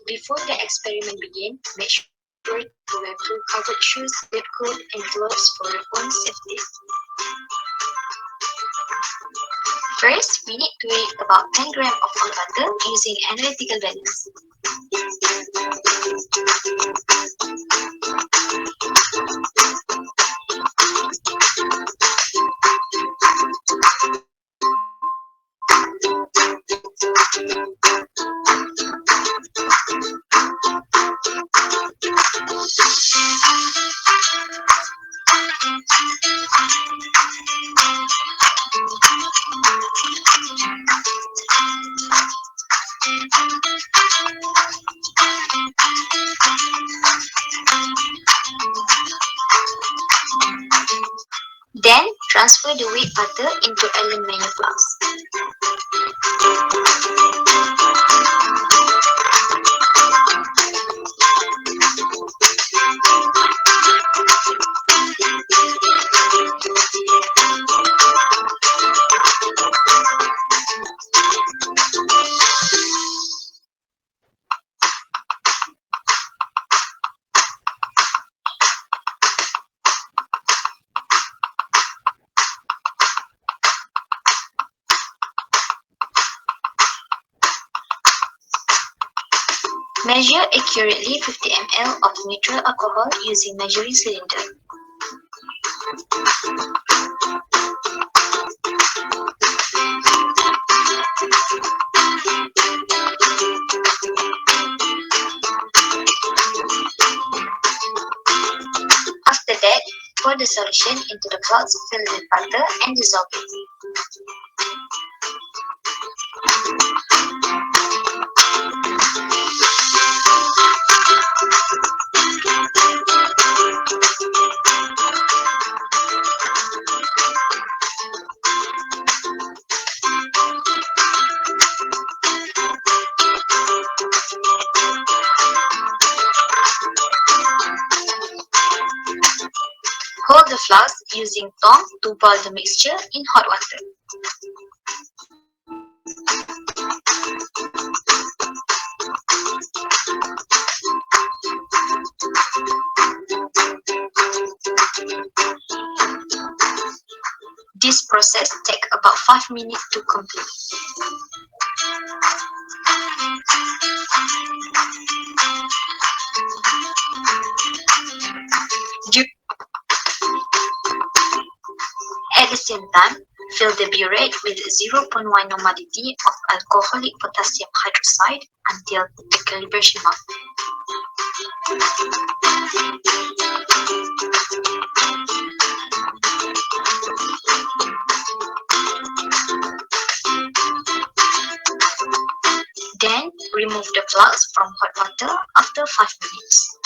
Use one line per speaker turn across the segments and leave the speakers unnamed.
Before the experiment begins, make sure to wear full covered shoes, lab coat, and gloves for your own safety. First, we need to weigh about 10 grams of almond butter using analytical values. Then, transfer the weighed butter into aluminium flask. Measure accurately 50 ml of neutral alcohol using measuring cylinder. After that, pour the solution into the clouds filled with butter and dissolve it. Hold the flask using tongs to boil the mixture in hot water. This process takes about 5 minutes to complete. At the same time, fill the burette with 0.1 normality of alcoholic potassium hydroxide until the calibration mark. Then, remove the flask from hot water after 5 minutes.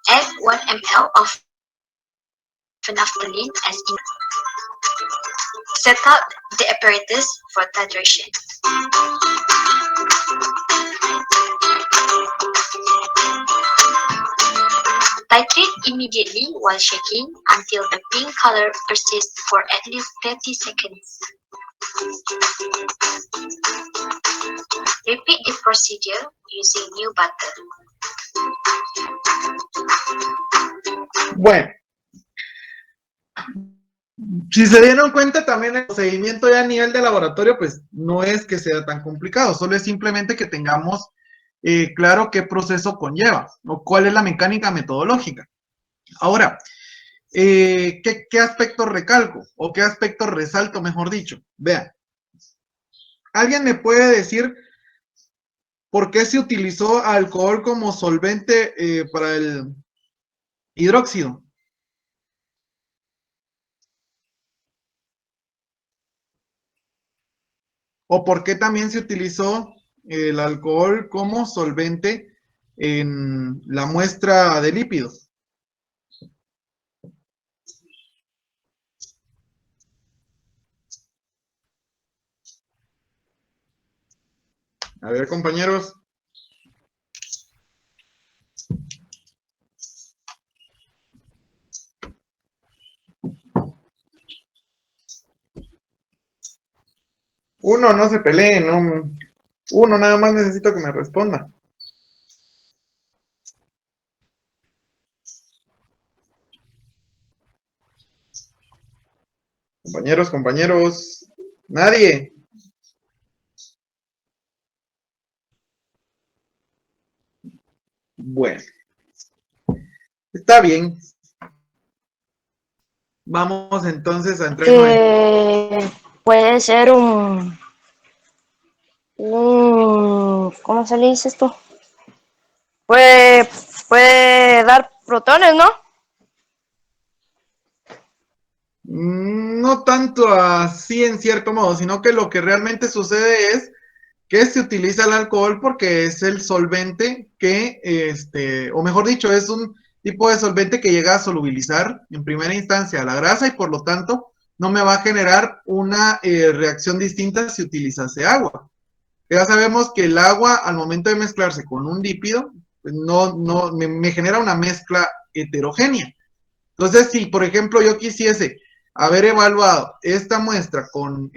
Add 1 ml of phenolphthalein as in. Set up the apparatus for titration. Titrate immediately while shaking until the pink color persists for at least 30 seconds. Repeat the procedure using new butter.
Bueno, si se dieron cuenta, también el procedimiento ya a nivel de laboratorio, pues no es que sea tan complicado, solo es simplemente que tengamos claro qué proceso conlleva o cuál es la mecánica metodológica. Ahora, ¿qué aspectos recalco o qué aspectos resalto, mejor dicho? Vean, ¿alguien me puede decir por qué se utilizó alcohol como solvente para el hidróxido? ¿O por qué también se utilizó el alcohol como solvente en la muestra de lípidos? A ver, compañeros. Uno, no se peleen, no. Uno, nada más necesito que me responda. Compañeros, compañeros. Nadie. Bueno, está bien. Vamos entonces a entrar en...
Puede ser ¿cómo se le dice esto? Puede dar protones, ¿no?
No tanto así en cierto modo, sino que lo que realmente sucede es que se utiliza el alcohol porque es el solvente que, o mejor dicho, es un tipo de solvente que llega a solubilizar en primera instancia la grasa y por lo tanto no me va a generar una reacción distinta si utilizase agua. Ya sabemos que el agua al momento de mezclarse con un lípido, pues me genera una mezcla heterogénea. Entonces, si por ejemplo yo quisiese haber evaluado esta muestra con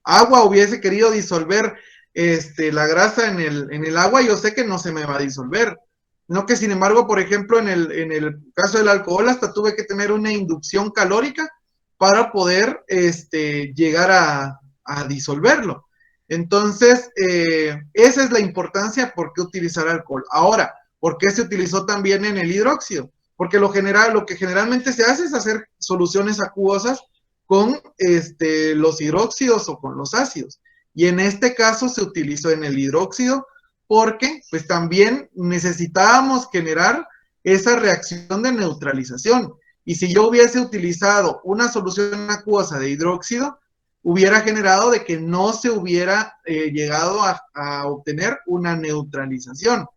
agua, hubiese querido disolver la grasa en el agua, yo sé que no se me va a disolver. No que sin embargo, por ejemplo, en el caso del alcohol, hasta tuve que tener una inducción calórica para poder llegar a disolverlo. Entonces, esa es la importancia por qué utilizar alcohol. Ahora, ¿por qué se utilizó también en el hidróxido? Porque lo que generalmente se hace es hacer soluciones acuosas con los hidróxidos o con los ácidos. Y en este caso se utilizó en el hidróxido porque pues también necesitábamos generar esa reacción de neutralización. Y si yo hubiese utilizado una solución acuosa de hidróxido, hubiera generado de que no se hubiera llegado a obtener una neutralización.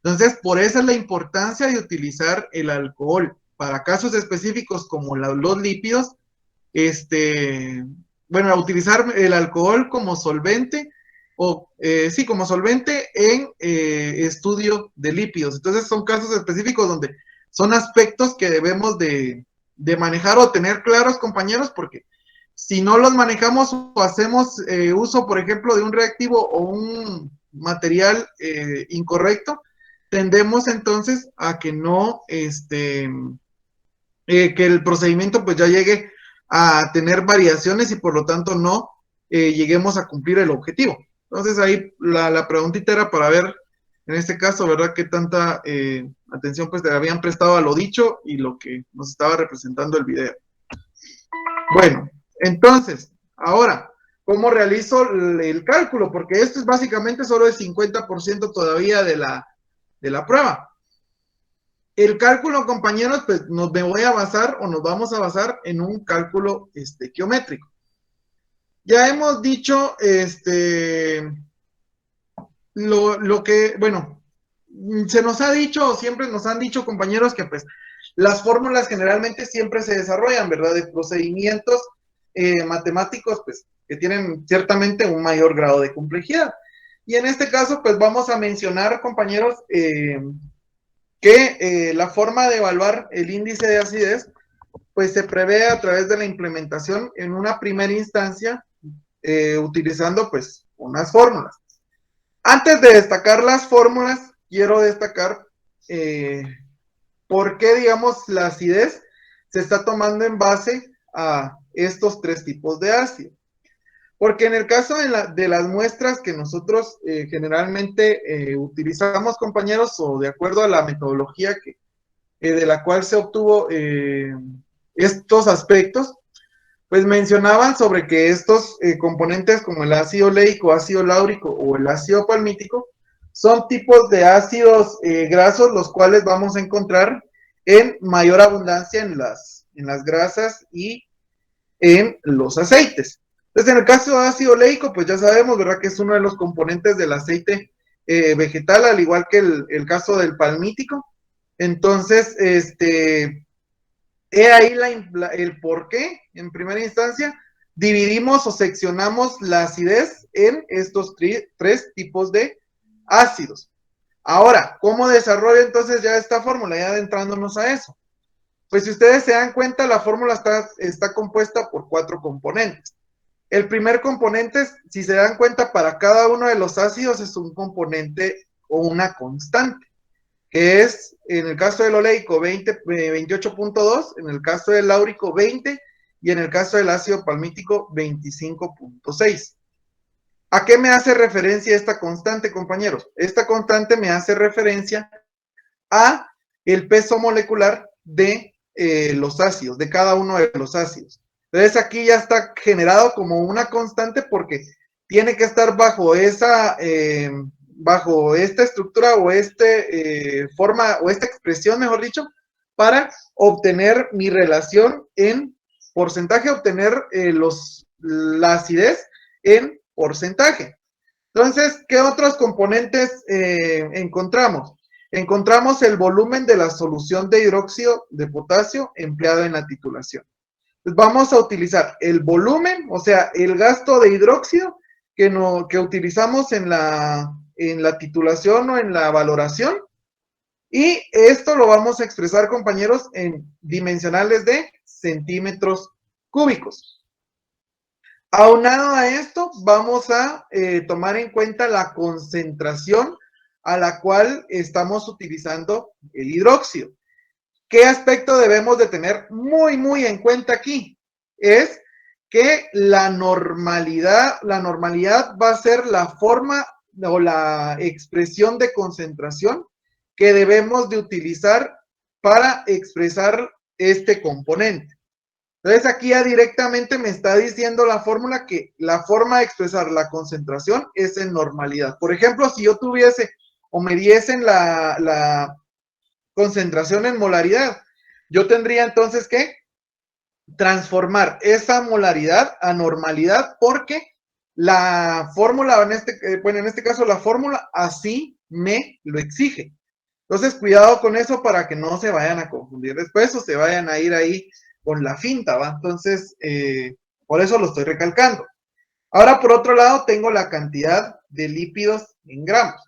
Entonces, por eso es la importancia de utilizar el alcohol. Para casos específicos como los lípidos, bueno, a utilizar el alcohol como solvente, o sí, como solvente en estudio de lípidos. Entonces son casos específicos donde son aspectos que debemos de manejar o tener claros, compañeros, porque si no los manejamos o hacemos uso, por ejemplo, de un reactivo o un material incorrecto, tendemos entonces a que no, que el procedimiento pues ya llegue a tener variaciones y por lo tanto no lleguemos a cumplir el objetivo. Entonces ahí la preguntita era para ver, en este caso, ¿verdad? Qué tanta atención pues te habían prestado a lo dicho y lo que nos estaba representando el video. Bueno, entonces, ahora, ¿cómo realizo el cálculo? Porque esto es básicamente solo el 50% todavía de la prueba. El cálculo, compañeros, pues me voy a basar o nos vamos a basar en un cálculo geométrico. Ya hemos dicho lo que, bueno, se nos ha dicho, siempre nos han dicho, compañeros, que pues las fórmulas generalmente siempre se desarrollan, ¿verdad? De procedimientos matemáticos, pues, que tienen ciertamente un mayor grado de complejidad. Y en este caso, pues vamos a mencionar, compañeros, que la forma de evaluar el índice de acidez pues se prevé a través de la implementación en una primera instancia utilizando pues unas fórmulas. Antes de destacar las fórmulas, quiero destacar por qué, digamos, la acidez se está tomando en base a estos tres tipos de ácido. Porque en el caso de las muestras que nosotros generalmente utilizamos, compañeros, o de acuerdo a la metodología de la cual se obtuvo estos aspectos, pues mencionaban sobre que estos componentes como el ácido leico, ácido láurico o el ácido palmítico son tipos de ácidos grasos los cuales vamos a encontrar en mayor abundancia en las grasas y en los aceites. Entonces, en el caso de ácido leico, pues ya sabemos, ¿verdad? Que es uno de los componentes del aceite vegetal, al igual que el caso del palmítico. Entonces, he ahí el por qué, en primera instancia, dividimos o seccionamos la acidez en estos tres tipos de ácidos. Ahora, ¿cómo desarrollo entonces ya esta fórmula? Ya adentrándonos a eso. pues si ustedes se dan cuenta, la fórmula está compuesta por 4 componentes. El primer componente, si se dan cuenta, para cada uno de los ácidos es un componente o una constante, que es, en el caso del oleico, 28.2, en el caso del láurico, 20, y en el caso del ácido palmítico, 25.6. ¿A qué me hace referencia esta constante, compañeros? Esta constante me hace referencia a el peso molecular de los ácidos, de cada uno de los ácidos. Entonces aquí ya está generado como una constante porque tiene que estar bajo esta estructura o forma o esta expresión, mejor dicho, para obtener mi relación en porcentaje, obtener la acidez en porcentaje. Entonces, ¿qué otros componentes encontramos? Encontramos el volumen de la solución de hidróxido de potasio empleado en la titulación. Pues vamos a utilizar el volumen, o sea, el gasto de hidróxido que utilizamos en la titulación o en la valoración. Y esto lo vamos a expresar, compañeros, en dimensionales de centímetros cúbicos. Aunado a esto, vamos a tomar en cuenta la concentración a la cual estamos utilizando el hidróxido. ¿Qué aspecto debemos de tener muy en cuenta aquí? Es que la normalidad va a ser la forma o la expresión de concentración que debemos de utilizar para expresar este componente. Entonces aquí ya directamente me está diciendo la fórmula que la forma de expresar la concentración es en normalidad. Por ejemplo, si yo tuviese o me diesen la concentración en molaridad, yo tendría entonces que transformar esa molaridad a normalidad porque la fórmula, en este caso la fórmula así me lo exige. Entonces, cuidado con eso para que no se vayan a confundir después o se vayan a ir ahí con la finta, ¿va? Entonces, por eso lo estoy recalcando. Ahora, por otro lado, tengo la cantidad de lípidos en gramos.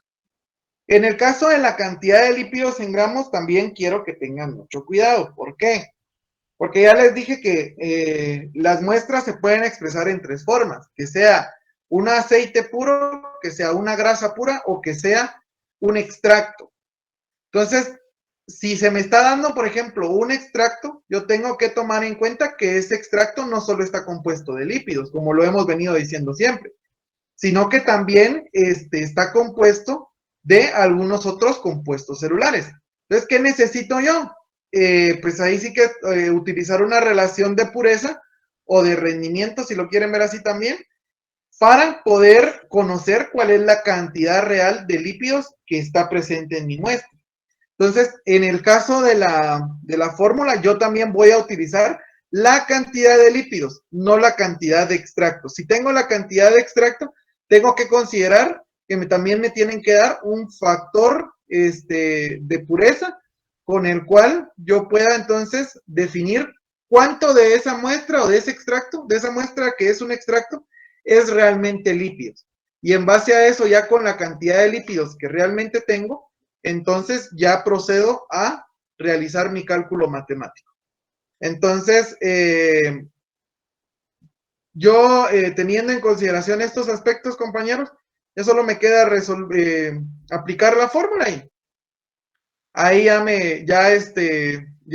En el caso de la cantidad de lípidos en gramos, también quiero que tengan mucho cuidado. ¿Por qué? Porque ya les dije que las muestras se pueden expresar en 3 formas, que sea un aceite puro, que sea una grasa pura o que sea un extracto. Entonces, si se me está dando, por ejemplo, un extracto, yo tengo que tomar en cuenta que ese extracto no solo está compuesto de lípidos, como lo hemos venido diciendo siempre, sino que también está compuesto de algunos otros compuestos celulares. Entonces, ¿qué necesito yo? Pues ahí sí que utilizar una relación de pureza o de rendimiento, si lo quieren ver así también, para poder conocer cuál es la cantidad real de lípidos que está presente en mi muestra. Entonces, en el caso de la fórmula, yo también voy a utilizar la cantidad de lípidos, no la cantidad de extracto. Si tengo la cantidad de extracto, tengo que considerar que también me tienen que dar un factor de pureza con el cual yo pueda entonces definir cuánto de esa muestra o de ese extracto, de esa muestra que es un extracto, es realmente lípidos. Y en base a eso, ya con la cantidad de lípidos que realmente tengo, entonces ya procedo a realizar mi cálculo matemático. Entonces, yo teniendo en consideración estos aspectos, compañeros, ya solo me queda aplicar la fórmula y ahí ya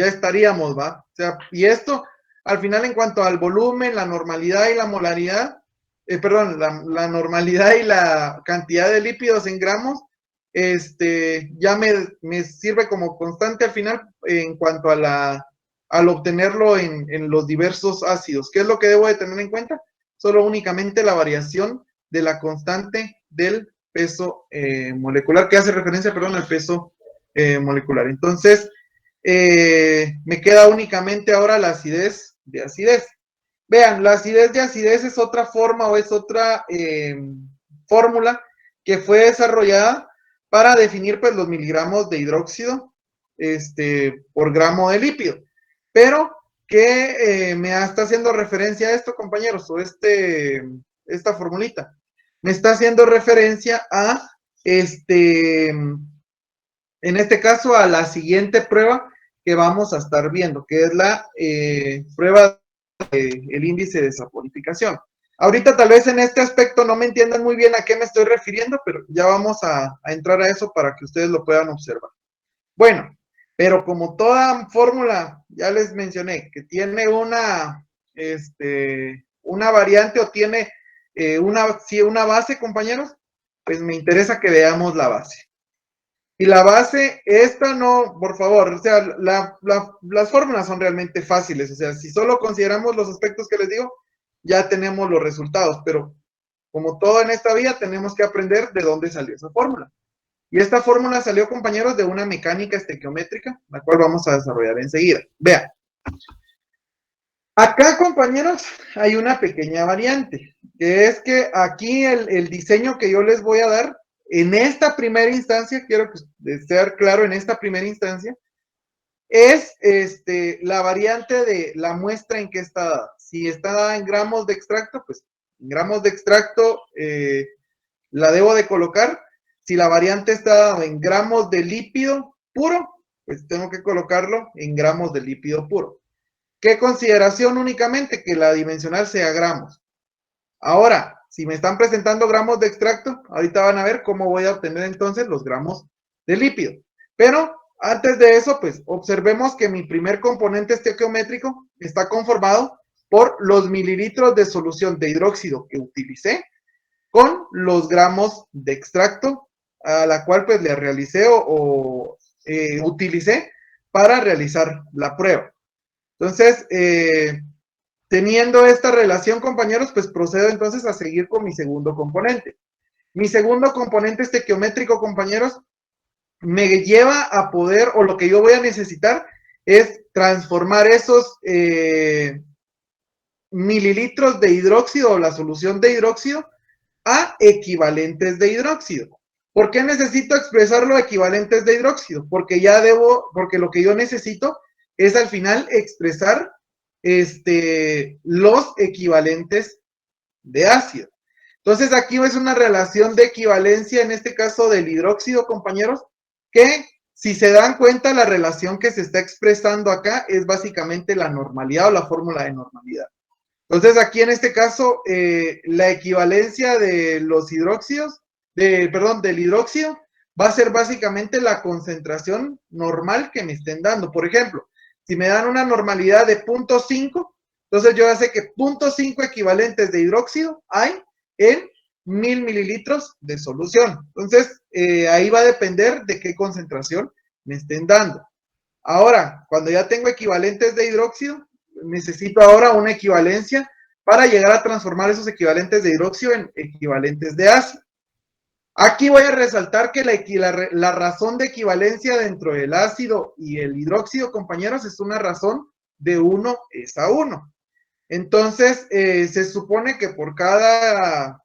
estaríamos, ¿va? O sea, y esto, al final, en cuanto al volumen, la normalidad y la molaridad, la normalidad y la cantidad de lípidos en gramos, ya me sirve como constante al final en cuanto al obtenerlo en los diversos ácidos. ¿Qué es lo que debo de tener en cuenta? Solo únicamente la variación de la constante del peso molecular, que hace referencia, al peso molecular. Entonces, me queda únicamente ahora la acidez de acidez. Vean, la acidez de acidez es otra forma o es otra fórmula que fue desarrollada para definir pues los miligramos de hidróxido por gramo de lípido. Pero que me está haciendo referencia a esto, compañeros, o esta formulita. Me está haciendo referencia a en este caso, a la siguiente prueba que vamos a estar viendo, que es la prueba del índice de saponificación. Ahorita tal vez en este aspecto no me entiendan muy bien a qué me estoy refiriendo, pero ya vamos a entrar a eso para que ustedes lo puedan observar. Bueno, pero como toda fórmula, ya les mencioné, que tiene una variante o tiene una base, compañeros, pues me interesa que veamos la base. Y la base, esta no, por favor, o sea, las fórmulas son realmente fáciles, o sea, si solo consideramos los aspectos que les digo, ya tenemos los resultados, pero como todo en esta vida, tenemos que aprender de dónde salió esa fórmula. Y esta fórmula salió, compañeros, de una mecánica estequiométrica, la cual vamos a desarrollar enseguida. Vean. Acá, compañeros, hay una pequeña variante, que es que aquí el diseño que yo les voy a dar, en esta primera instancia, quiero que sea claro en esta primera instancia, es la variante de la muestra en que está dada. Si está dada en gramos de extracto, pues en gramos de extracto la debo de colocar. Si la variante está dada en gramos de lípido puro, pues tengo que colocarlo en gramos de lípido puro. ¿Qué consideración únicamente? Que la dimensional sea gramos. Ahora, si me están presentando gramos de extracto, ahorita van a ver cómo voy a obtener entonces los gramos de lípido. Pero antes de eso, pues observemos que mi primer componente estequiométrico está conformado por los mililitros de solución de hidróxido que utilicé con los gramos de extracto a la cual pues le realicé o utilicé para realizar la prueba. Entonces, teniendo esta relación, compañeros, pues procedo entonces a seguir con mi segundo componente. Mi segundo componente estequiométrico, compañeros, me lleva a poder, o lo que yo voy a necesitar, es transformar esos mililitros de hidróxido o la solución de hidróxido a equivalentes de hidróxido. ¿Por qué necesito expresarlo equivalentes de hidróxido? Porque porque lo que yo necesito es al final expresar los equivalentes de ácido. Entonces aquí es una relación de equivalencia, en este caso del hidróxido, compañeros, que si se dan cuenta, la relación que se está expresando acá es básicamente la normalidad o la fórmula de normalidad. Entonces aquí en este caso, la equivalencia de los hidróxidos, del hidróxido, va a ser básicamente la concentración normal que me estén dando. Por ejemplo, si me dan una normalidad de 0.5, entonces yo ya sé que 0.5 equivalentes de hidróxido hay en 1000 mililitros de solución. Entonces, ahí va a depender de qué concentración me estén dando. Ahora, cuando ya tengo equivalentes de hidróxido, necesito ahora una equivalencia para llegar a transformar esos equivalentes de hidróxido en equivalentes de ácido. Aquí voy a resaltar que la razón de equivalencia dentro del ácido y el hidróxido, compañeros, es una razón de 1 es a 1. Entonces, se supone que por cada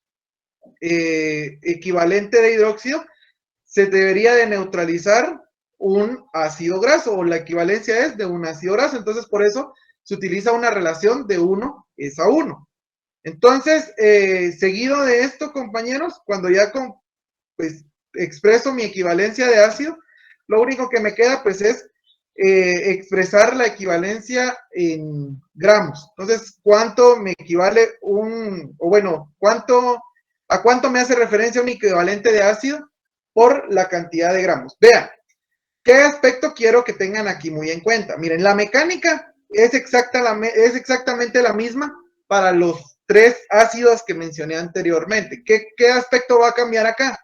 equivalente de hidróxido se debería de neutralizar un ácido graso, o la equivalencia es de un ácido graso. Entonces, por eso se utiliza una relación de 1 es a 1. Entonces, seguido de esto, compañeros, cuando ya pues expreso mi equivalencia de ácido, lo único que me queda pues es expresar la equivalencia en gramos. Entonces, ¿cuánto me equivale a cuánto me hace referencia un equivalente de ácido por la cantidad de gramos? Vean, ¿qué aspecto quiero que tengan aquí muy en cuenta? Miren, la mecánica es exactamente la misma para los 3 ácidos que mencioné anteriormente. ¿Qué aspecto va a cambiar acá?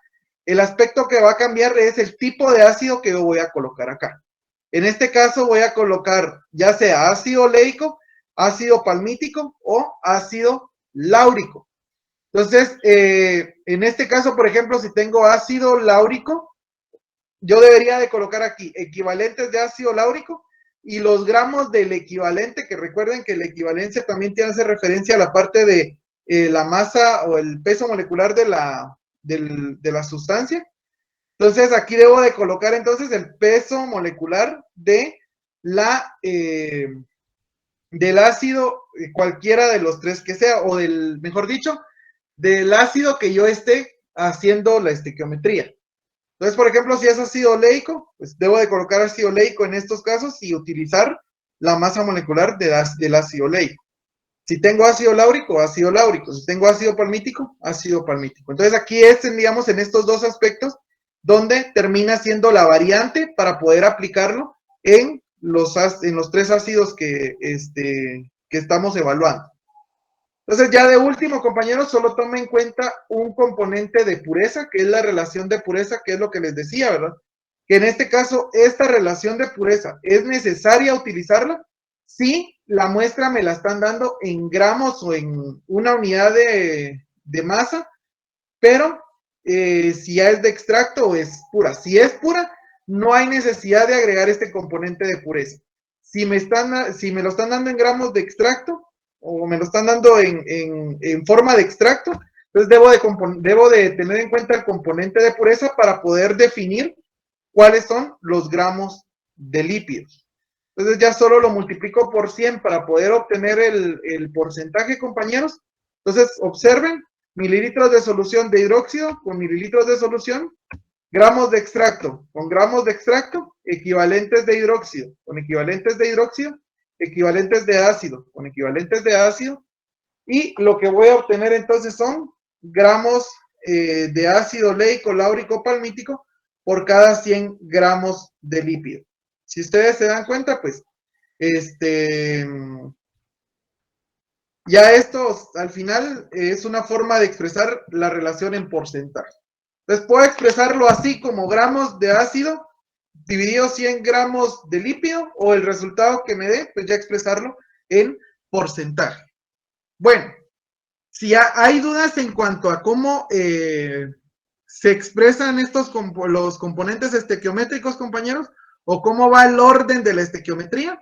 El aspecto que va a cambiar es el tipo de ácido que yo voy a colocar acá. En este caso voy a colocar ya sea ácido oleico, ácido palmítico o ácido láurico. Entonces, en este caso, por ejemplo, si tengo ácido láurico, yo debería de colocar aquí equivalentes de ácido láurico y los gramos del equivalente, que recuerden que la equivalencia también tiene que hacer referencia a la parte de la masa o el peso molecular de la sustancia. Entonces aquí debo de colocar entonces el peso molecular del ácido, cualquiera de los 3 que sea, o mejor dicho, del ácido que yo esté haciendo la estequiometría. Entonces, por ejemplo, si es ácido oleico, pues debo de colocar ácido oleico en estos casos y utilizar la masa molecular del ácido oleico. Si tengo ácido láurico, ácido láurico. Si tengo ácido palmítico, ácido palmítico. Entonces, aquí es, digamos, en estos dos aspectos donde termina siendo la variante para poder aplicarlo en los tres ácidos que estamos evaluando. Entonces, ya de último, compañeros, solo tome en cuenta un componente de pureza, que es la relación de pureza, que es lo que les decía, ¿verdad? Que en este caso, esta relación de pureza, ¿es necesaria utilizarla? Si la muestra me la están dando en gramos o en una unidad de masa, pero si ya es de extracto o es pura. Si es pura, no hay necesidad de agregar este componente de pureza. Si me lo están dando en gramos de extracto, o me lo están dando en forma de extracto, entonces debo de tener en cuenta el componente de pureza para poder definir cuáles son los gramos de lípidos. Entonces ya solo lo multiplico por 100 para poder obtener el porcentaje, compañeros. Entonces observen, mililitros de solución de hidróxido con mililitros de solución, gramos de extracto con gramos de extracto, equivalentes de hidróxido con equivalentes de hidróxido, equivalentes de ácido con equivalentes de ácido, y lo que voy a obtener entonces son gramos de ácido oleico, láurico, palmítico por cada 100 gramos de lípido. Si ustedes se dan cuenta, pues, ya esto al final es una forma de expresar la relación en porcentaje. Entonces puedo expresarlo así como gramos de ácido dividido 100 gramos de lípido, o el resultado que me dé, pues ya expresarlo en porcentaje. Bueno, si hay dudas en cuanto a cómo se expresan los componentes estequiométricos, compañeros, o cómo va el orden de la estequiometría.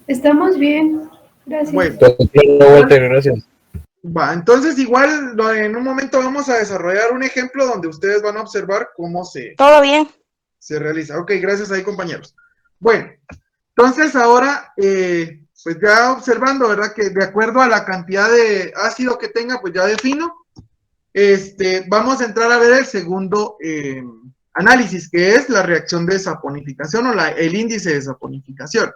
Estamos bien, gracias.
Bueno,
Walter, gracias.
Va, entonces igual en un momento vamos a desarrollar un ejemplo donde ustedes van a observar cómo
Todo bien.
se realiza. Ok, gracias ahí, compañeros. Bueno, entonces ahora, pues ya observando, ¿verdad? Que de acuerdo a la cantidad de ácido que tenga, pues ya defino. Vamos a entrar a ver el segundo análisis, que es la reacción de saponificación o el índice de saponificación.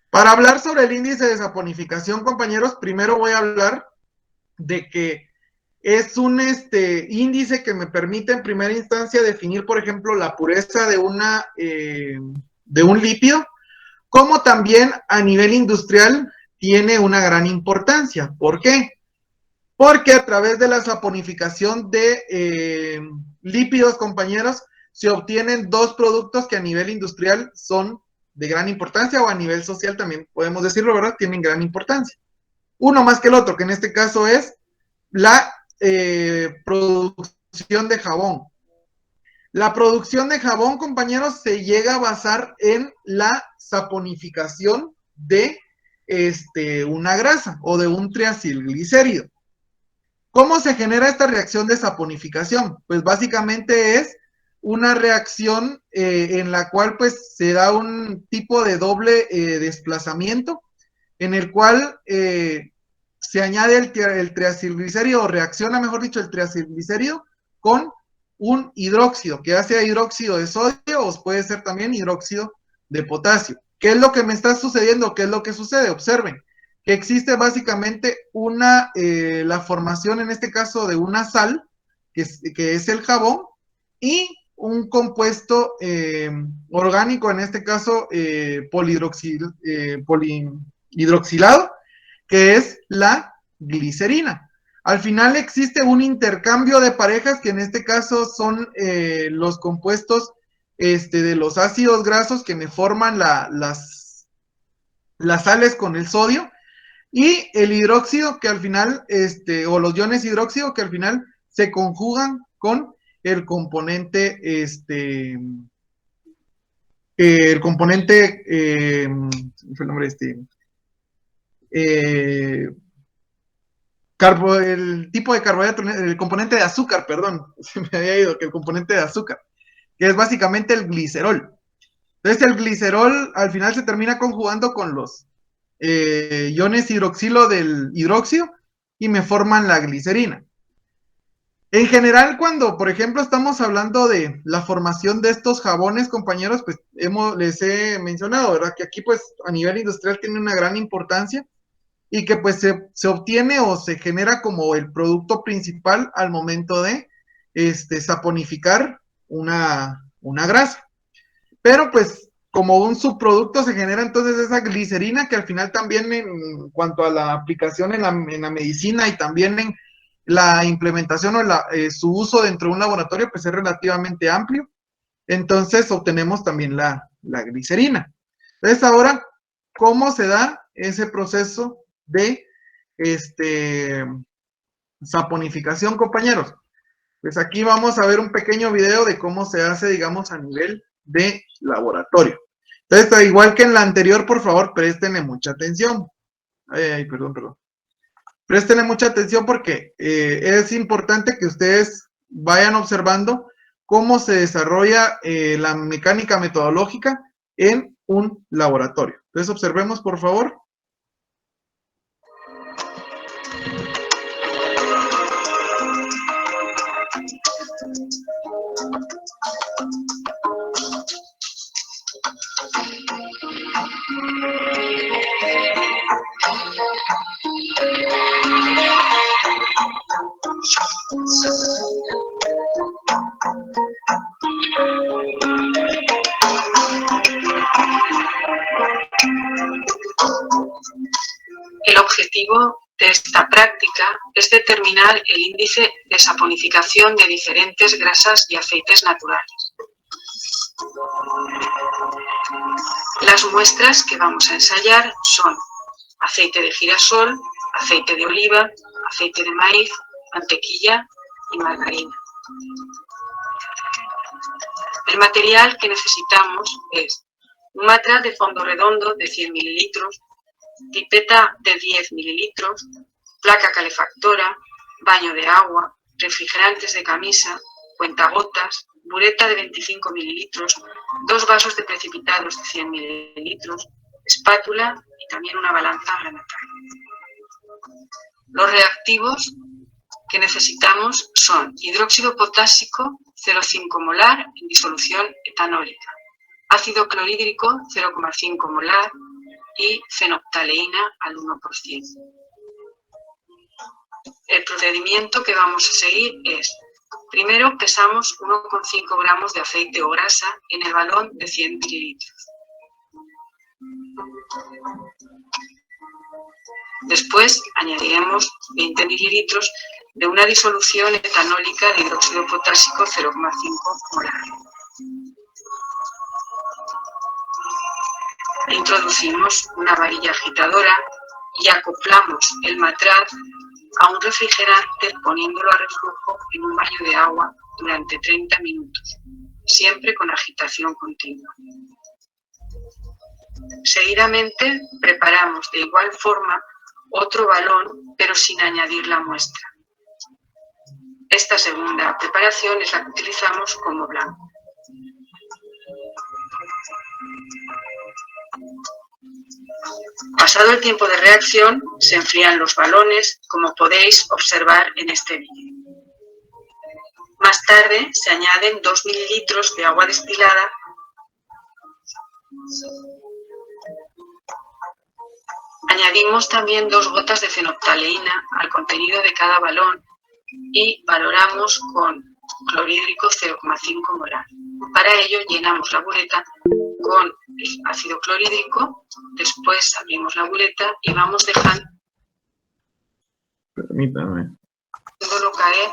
Para hablar sobre el índice de saponificación, compañeros, primero voy a hablar de que es un índice que me permite en primera instancia definir, por ejemplo, la pureza de un lípido, como también a nivel industrial tiene una gran importancia. ¿Por qué? Porque a través de la saponificación de lípidos, compañeros, se obtienen dos productos que a nivel industrial son de gran importancia, o a nivel social también podemos decirlo, ¿verdad? Tienen gran importancia. Uno más que el otro, que en este caso es la producción de jabón. La producción de jabón, compañeros, se llega a basar en la saponificación de una grasa o de un triacilglicérido. ¿Cómo se genera esta reacción de saponificación? Pues básicamente es una reacción en la cual pues se da un tipo de doble desplazamiento, en el cual se añade el triacilglicérido, o reacciona, mejor dicho, el triacilglicérido con un hidróxido, que ya sea hidróxido de sodio o puede ser también hidróxido de potasio. ¿Qué es lo que me está sucediendo? ¿Qué es lo que sucede? Observen que existe básicamente la formación, en este caso, de una sal, que es el jabón, y un compuesto orgánico, en este caso polihidroxilado, que es la glicerina. Al final existe un intercambio de parejas, que en este caso son los compuestos de los ácidos grasos que me forman las sales con el sodio, y el hidróxido que al final, o los iones hidróxido que al final se conjugan con el componente, el tipo de carbohidrato, el componente de azúcar, perdón, se me había ido, que el componente de azúcar, que es básicamente el glicerol. Entonces el glicerol al final se termina conjugando con los iones hidroxilo del hidroxio y me forman la glicerina. En general, cuando, por ejemplo, estamos hablando de la formación de estos jabones, compañeros, pues les he mencionado, ¿verdad? Que aquí, pues, a nivel industrial tiene una gran importancia y que, pues, se obtiene o se genera como el producto principal al momento de saponificar una grasa. Pero, pues, como un subproducto se genera entonces esa glicerina que al final también en cuanto a la aplicación en la medicina y también en la implementación o su uso dentro de un laboratorio pues es relativamente amplio. Entonces obtenemos también la glicerina. Entonces ahora, ¿cómo se da ese proceso de saponificación, compañeros? Pues aquí vamos a ver un pequeño video de cómo se hace, digamos, a nivel de laboratorio. Entonces, igual que en la anterior, por favor, préstenle mucha atención. Perdón. Préstenle mucha atención porque es importante que ustedes vayan observando cómo se desarrolla la mecánica metodológica en un laboratorio. Entonces, observemos, por favor.
El objetivo de esta práctica es determinar el índice de saponificación de diferentes grasas y aceites naturales. Las muestras que vamos a ensayar son aceite de girasol, aceite de oliva, aceite de maíz, mantequilla y margarina. El material que necesitamos es un matraz de fondo redondo de 100 mililitros, pipeta de 10 mililitros, placa calefactora, baño de agua, refrigerantes de camisa, cuentagotas, bureta de 25 mililitros, 2 vasos de precipitados de 100 mililitros, espátula y también una balanza granataria. Los reactivos que necesitamos son hidróxido potásico 0,5 molar en disolución etanólica, ácido clorhídrico 0,5 molar y fenolftaleína al 1%. El procedimiento que vamos a seguir es: primero pesamos 1,5 gramos de aceite o grasa en el balón de 100 mililitros. Después añadiremos 20 mililitros de una disolución etanólica de hidróxido potásico 0,5 molar. Introducimos una varilla agitadora y acoplamos el matraz a un refrigerante poniéndolo a reflujo en un baño de agua durante 30 minutos, siempre con agitación continua. Seguidamente preparamos de igual forma otro balón, pero sin añadir la muestra. Esta segunda preparación es la que utilizamos como blanco. Pasado el tiempo de reacción, se enfrían los balones, como podéis observar en este vídeo. Más tarde se añaden 2 mililitros de agua destilada Añadimos también 2 gotas de fenolftaleína al contenido de cada balón y valoramos con clorhídrico 0,5 molar. Para ello llenamos la bureta con el ácido clorhídrico, después abrimos la bureta y vamos dejando haciéndolo caer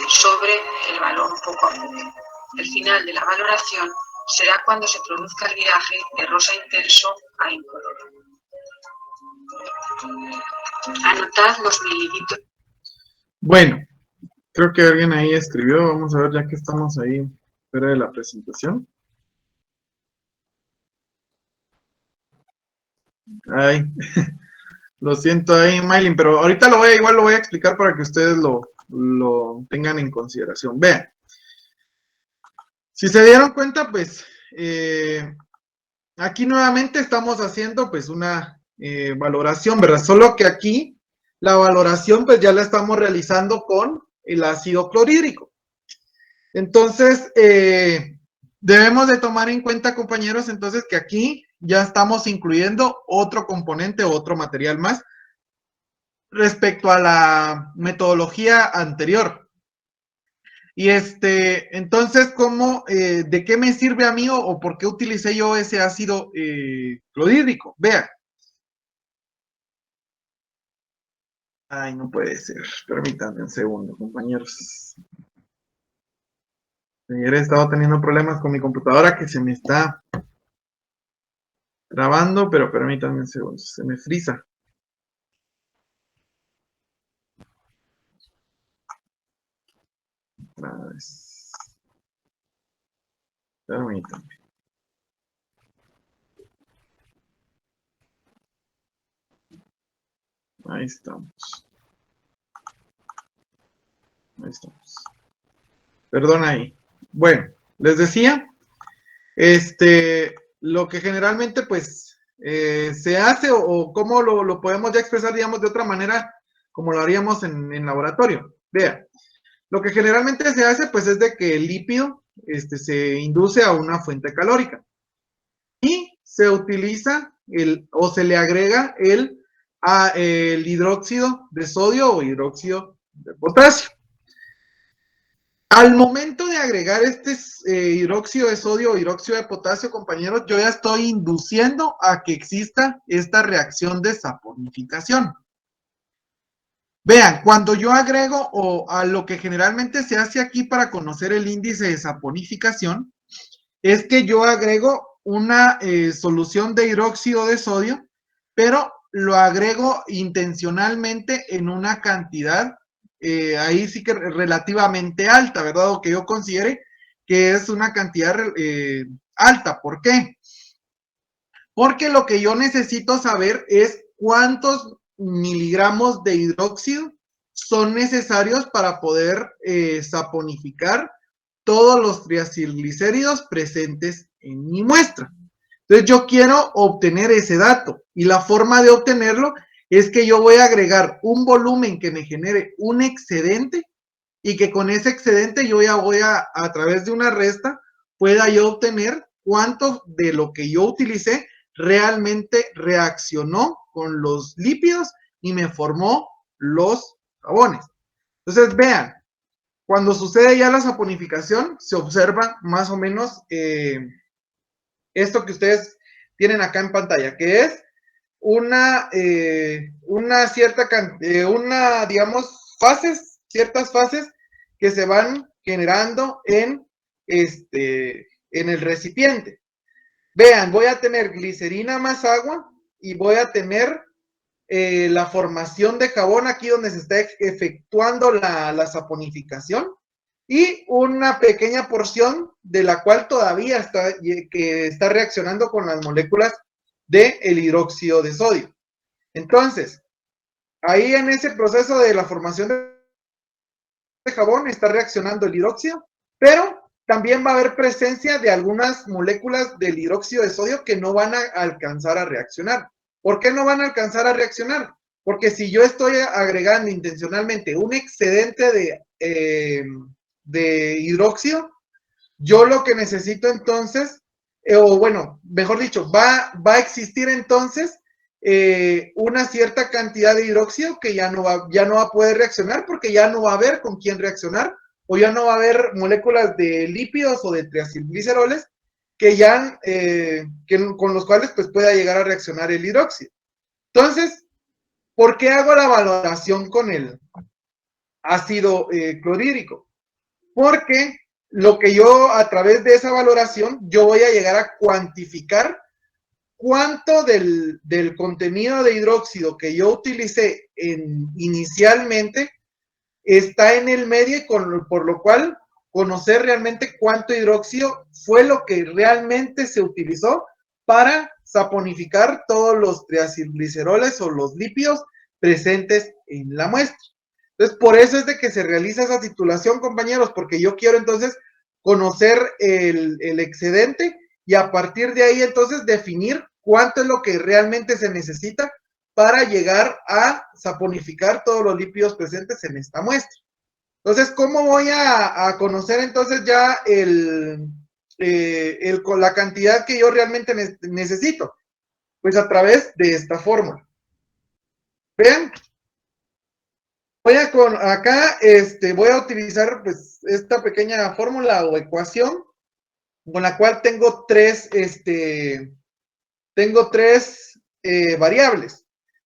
sobre el balón poco a poco. El final de la valoración será cuando se produzca el viraje de rosa intenso a incoloro. Anotad los mililitros.
Bueno, creo que alguien ahí escribió. Vamos a ver ya que estamos ahí fuera de la presentación. Ay, lo siento ahí, Maylin, pero ahorita igual lo voy a explicar para que ustedes lo tengan en consideración. Vean, si se dieron cuenta, pues aquí nuevamente estamos haciendo pues una valoración, ¿verdad? Solo que aquí la valoración pues ya la estamos realizando con el ácido clorhídrico. Entonces, debemos de tomar en cuenta, compañeros, entonces que aquí ya estamos incluyendo otro componente, otro material más respecto a la metodología anterior. Y entonces, ¿cómo, de qué me sirve a mí o por qué utilicé yo ese ácido clorhídrico? Vean. Ay, no puede ser. Permítanme un segundo, compañeros. Ayer he estado teniendo problemas con mi computadora que se me está grabando, pero permítanme un segundo, se me frisa. Permítanme. Ahí estamos. Ahí estamos. Perdón ahí. Bueno, les decía, lo que generalmente pues se hace o cómo lo podemos ya expresar, digamos, de otra manera, como lo haríamos en laboratorio. Vean, lo que generalmente se hace pues es de que el lípido se induce a una fuente calórica y se utiliza o se le agrega el hidróxido de sodio o hidróxido de potasio. Al momento de agregar hidróxido de sodio o hidróxido de potasio, compañeros, yo ya estoy induciendo a que exista esta reacción de saponificación. Vean, cuando yo agrego o a lo que generalmente se hace aquí para conocer el índice de saponificación, es que yo agrego una solución de hidróxido de sodio, pero lo agrego intencionalmente en una cantidad ahí sí que relativamente alta, ¿verdad? O que yo considere que es una cantidad alta. ¿Por qué? Porque lo que yo necesito saber es cuántos miligramos de hidróxido son necesarios para poder saponificar todos los triacilglicéridos presentes en mi muestra. Entonces yo quiero obtener ese dato y la forma de obtenerlo es que yo voy a agregar un volumen que me genere un excedente y que con ese excedente yo ya voy a través de una resta, pueda yo obtener cuánto de lo que yo utilicé realmente reaccionó con los lípidos y me formó los jabones. Entonces vean, cuando sucede ya la saponificación, se observa más o menos esto que ustedes tienen acá en pantalla, que es una cierta cantidad, digamos, ciertas fases que se van generando en el recipiente. Vean, voy a tener glicerina más agua y voy a tener la formación de jabón aquí donde se está efectuando la saponificación y una pequeña porción de la cual todavía está reaccionando con las moléculas del hidróxido de sodio. Entonces, ahí en ese proceso de la formación de jabón está reaccionando el hidróxido, pero también va a haber presencia de algunas moléculas del hidróxido de sodio que no van a alcanzar a reaccionar. ¿Por qué no van a alcanzar a reaccionar? Porque si yo estoy agregando intencionalmente un excedente de hidróxido, yo lo que necesito entonces, o bueno, mejor dicho, va a existir entonces una cierta cantidad de hidróxido que ya no va a poder reaccionar porque ya no va a haber con quién reaccionar o ya no va a haber moléculas de lípidos o de triacilgliceroles con los cuales pues pueda llegar a reaccionar el hidróxido. Entonces, ¿por qué hago la valoración con el ácido clorhídrico? Porque lo que yo, a través de esa valoración, yo voy a llegar a cuantificar cuánto del contenido de hidróxido que yo utilicé inicialmente está en el medio y por lo cual conocer realmente cuánto hidróxido fue lo que realmente se utilizó para saponificar todos los triacilgliceroles o los lípidos presentes en la muestra. Entonces, por eso es de que se realiza esa titulación, compañeros, porque yo quiero entonces conocer el excedente y a partir de ahí entonces definir cuánto es lo que realmente se necesita para llegar a saponificar todos los lípidos presentes en esta muestra. Entonces, ¿cómo voy a conocer entonces ya la cantidad que yo realmente necesito? Pues a través de esta fórmula. Vean, acá voy a utilizar pues esta pequeña fórmula o ecuación con la cual tengo tres variables.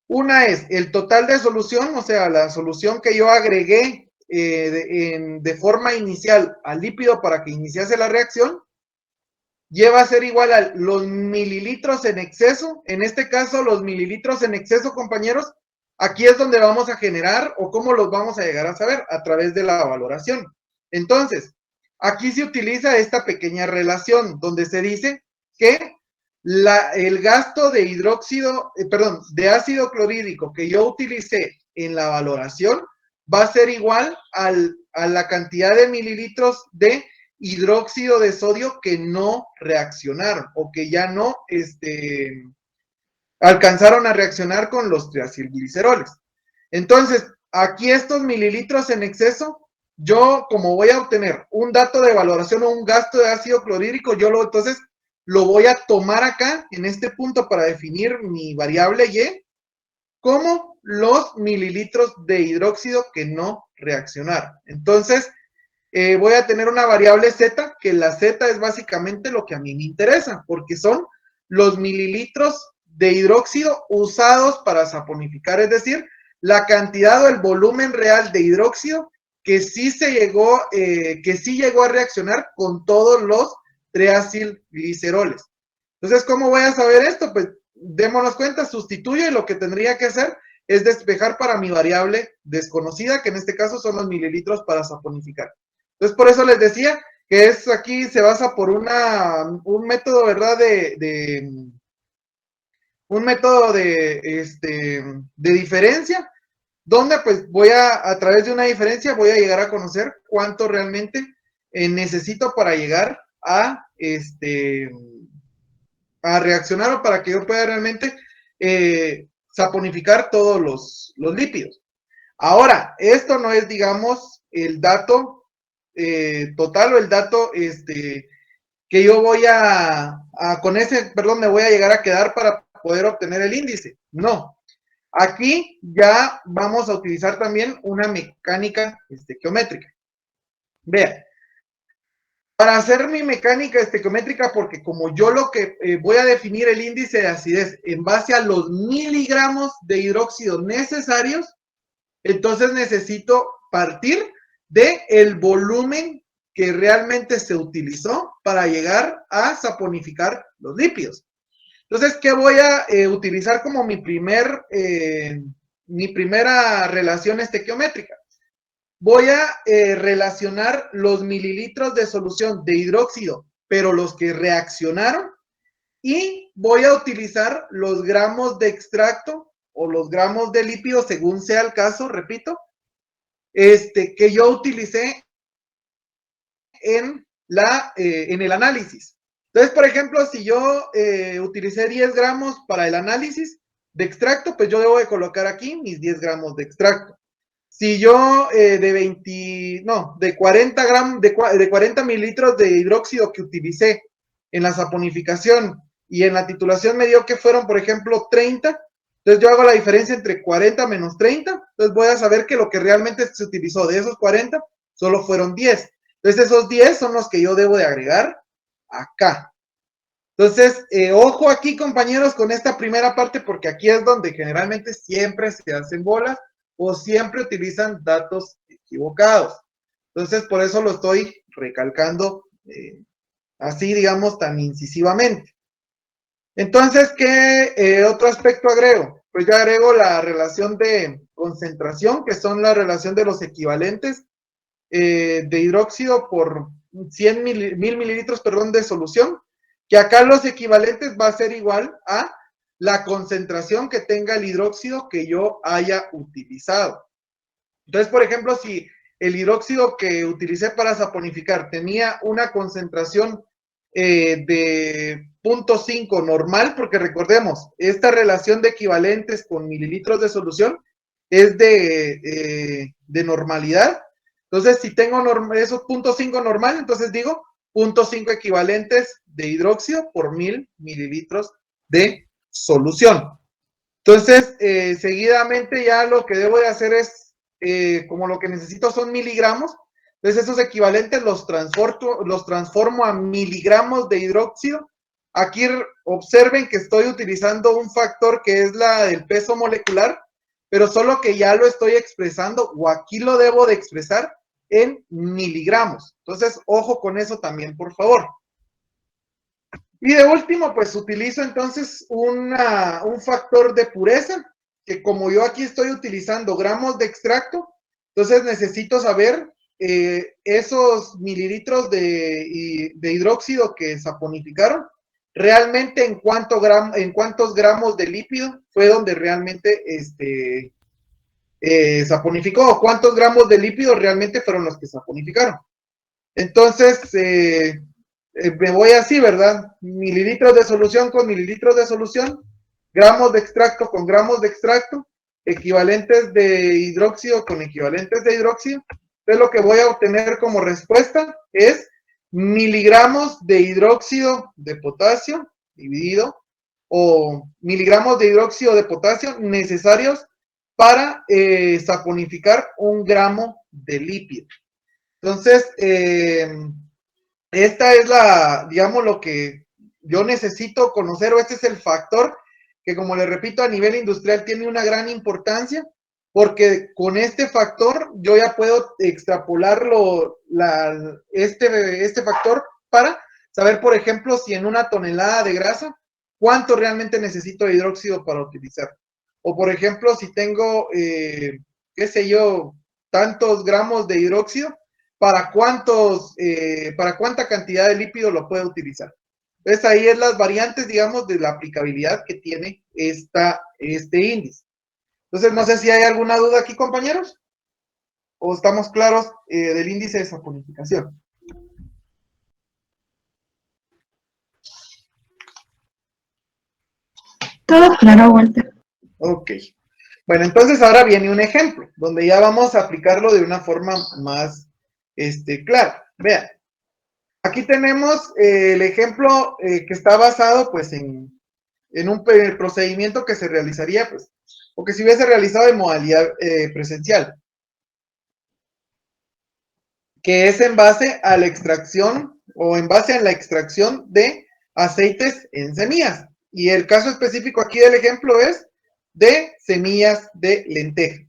Una es el total de solución, o sea, la solución que yo agregué de forma inicial al lípido para que iniciase la reacción, lleva a ser igual a los mililitros en exceso. En este caso, los mililitros en exceso, compañeros, aquí es donde vamos a generar o cómo los vamos a llegar a saber a través de la valoración. Entonces, aquí se utiliza esta pequeña relación donde se dice que el gasto de de ácido clorhídrico que yo utilicé en la valoración va a ser igual a la cantidad de mililitros de hidróxido de sodio que no reaccionaron o que ya no alcanzaron a reaccionar con los triacilgliceroles. Entonces, aquí estos mililitros en exceso, yo como voy a obtener un dato de valoración o un gasto de ácido clorhídrico, entonces lo voy a tomar acá en este punto para definir mi variable Y como los mililitros de hidróxido que no reaccionaron. Entonces, voy a tener una variable Z, que la Z es básicamente lo que a mí me interesa, porque son los mililitros de hidróxido usados para saponificar, es decir, la cantidad o el volumen real de hidróxido que sí llegó a reaccionar con todos los triacilgliceroles. Entonces, ¿cómo voy a saber esto? Pues démonos cuenta, sustituyo y lo que tendría que hacer es despejar para mi variable desconocida, que en este caso son los mililitros para saponificar. Entonces, por eso les decía que aquí se basa por un método, ¿verdad? Un método de diferencia, donde pues a través de una diferencia voy a llegar a conocer cuánto realmente necesito para llegar a reaccionar o para que yo pueda realmente saponificar todos los lípidos. Ahora, esto no es, digamos, el dato total o el dato que yo me voy a llegar a quedar para poder obtener el índice. No. Aquí ya vamos a utilizar también una mecánica geométrica. Vean. Para hacer mi mecánica estequiométrica, porque como yo lo que voy a definir el índice de acidez en base a los miligramos de hidróxido necesarios, entonces necesito partir del volumen que realmente se utilizó para llegar a saponificar los lípidos. Entonces, ¿qué voy a utilizar como mi primera relación estequiométrica? Voy a relacionar los mililitros de solución de hidróxido, pero los que reaccionaron, y voy a utilizar los gramos de extracto o los gramos de lípido, según sea el caso, repito, que yo utilicé en el análisis. Entonces, por ejemplo, si yo utilicé 10 gramos para el análisis de extracto, pues yo debo de colocar aquí mis 10 gramos de extracto. Si yo de 40 mililitros de hidróxido que utilicé en la saponificación y en la titulación me dio que fueron, por ejemplo, 30, entonces yo hago la diferencia entre 40 menos 30, entonces voy a saber que lo que realmente se utilizó de esos 40 solo fueron 10. Entonces esos 10 son los que yo debo de agregar acá. Entonces, ojo aquí, compañeros, con esta primera parte, porque aquí es donde generalmente siempre se hacen bolas o siempre utilizan datos equivocados. Entonces, por eso lo estoy recalcando así, digamos, tan incisivamente. Entonces, ¿qué otro aspecto agrego? Pues yo agrego la relación de concentración, que son la relación de los equivalentes de hidróxido por 1000 mililitros, de solución, que acá los equivalentes va a ser igual a la concentración que tenga el hidróxido que yo haya utilizado. Entonces, por ejemplo, si el hidróxido que utilicé para saponificar tenía una concentración de 0.5 normal, porque recordemos, esta relación de equivalentes con mililitros de solución es de normalidad. Entonces, si tengo esos 0.5 normal, entonces digo 0.5 equivalentes de hidróxido por 1000 mililitros de solución. Entonces, seguidamente ya lo que debo de hacer es, como lo que necesito son miligramos, entonces esos equivalentes los transformo a miligramos de hidróxido. Aquí observen que estoy utilizando un factor que es la del peso molecular, pero solo que ya lo estoy expresando, o aquí lo debo de expresar en miligramos. Entonces, ojo con eso también, por favor. Y de último, pues utilizo entonces un factor de pureza, que como yo aquí estoy utilizando gramos de extracto, entonces necesito saber esos mililitros de hidróxido que saponificaron, realmente en cuántos gramos de lípido fue donde realmente saponificó, o cuántos gramos de lípido realmente fueron los que saponificaron. Entonces, me voy así, ¿verdad? Mililitros de solución con mililitros de solución, gramos de extracto con gramos de extracto, equivalentes de hidróxido con equivalentes de hidróxido. Entonces, lo que voy a obtener como respuesta es miligramos de hidróxido de potasio dividido, o miligramos de hidróxido de potasio necesarios para saponificar 1 gramo de lípido. Entonces, esta es digamos, lo que yo necesito conocer, o este es el factor que, como les repito, a nivel industrial tiene una gran importancia, porque con este factor yo ya puedo extrapolarlo, este factor, para saber, por ejemplo, si en 1 tonelada de grasa, cuánto realmente necesito de hidróxido para utilizar. O, por ejemplo, si tengo, qué sé yo, tantos gramos de hidróxido, para cuánta cantidad de lípido lo puedo utilizar. Entonces, ahí es las variantes, digamos, de la aplicabilidad que tiene este índice. Entonces, no sé si hay alguna duda aquí, compañeros, o estamos claros del índice de saponificación.
Todo claro, Walter.
Ok. Bueno, entonces ahora viene un ejemplo, donde ya vamos a aplicarlo de una forma más clara. Vean, aquí tenemos el ejemplo que está basado, pues, en un procedimiento que se realizaría, pues, o que se hubiese realizado en modalidad presencial, que es en base a la extracción, o en base a la extracción de aceites en semillas. Y el caso específico aquí del ejemplo es de semillas de lenteja.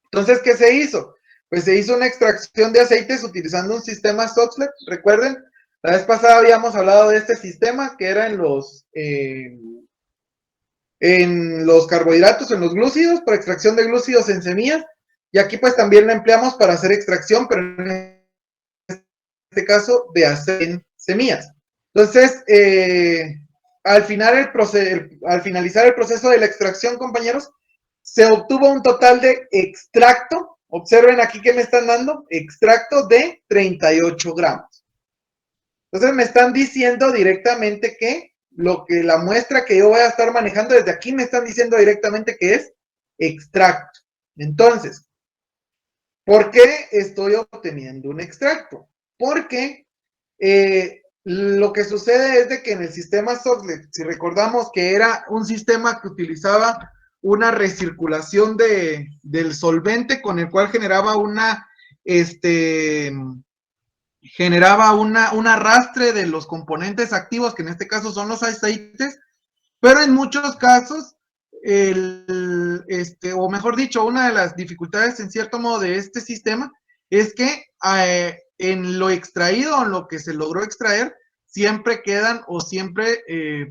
Entonces, ¿qué se hizo? Pues se hizo una extracción de aceites utilizando un sistema Soxhlet. Recuerden, la vez pasada habíamos hablado de este sistema que era en los carbohidratos, en los glúcidos, para extracción de glúcidos en semillas. Y aquí pues también lo empleamos para hacer extracción, pero en este caso de aceite en semillas. Entonces, al finalizar el proceso de la extracción, compañeros, se obtuvo un total de extracto. Observen aquí que me están dando, extracto de 38 gramos. Entonces me están diciendo directamente que la muestra que yo voy a estar manejando desde aquí me están diciendo directamente que es extracto. Entonces, ¿por qué estoy obteniendo un extracto? Porque lo que sucede es de que en el sistema Soxhlet, si recordamos que era un sistema que utilizaba una recirculación del solvente con el cual generaba un arrastre de los componentes activos, que en este caso son los aceites, pero en muchos casos, o mejor dicho, una de las dificultades en cierto modo de este sistema es que en lo extraído, en lo que se logró extraer, siempre quedan o siempre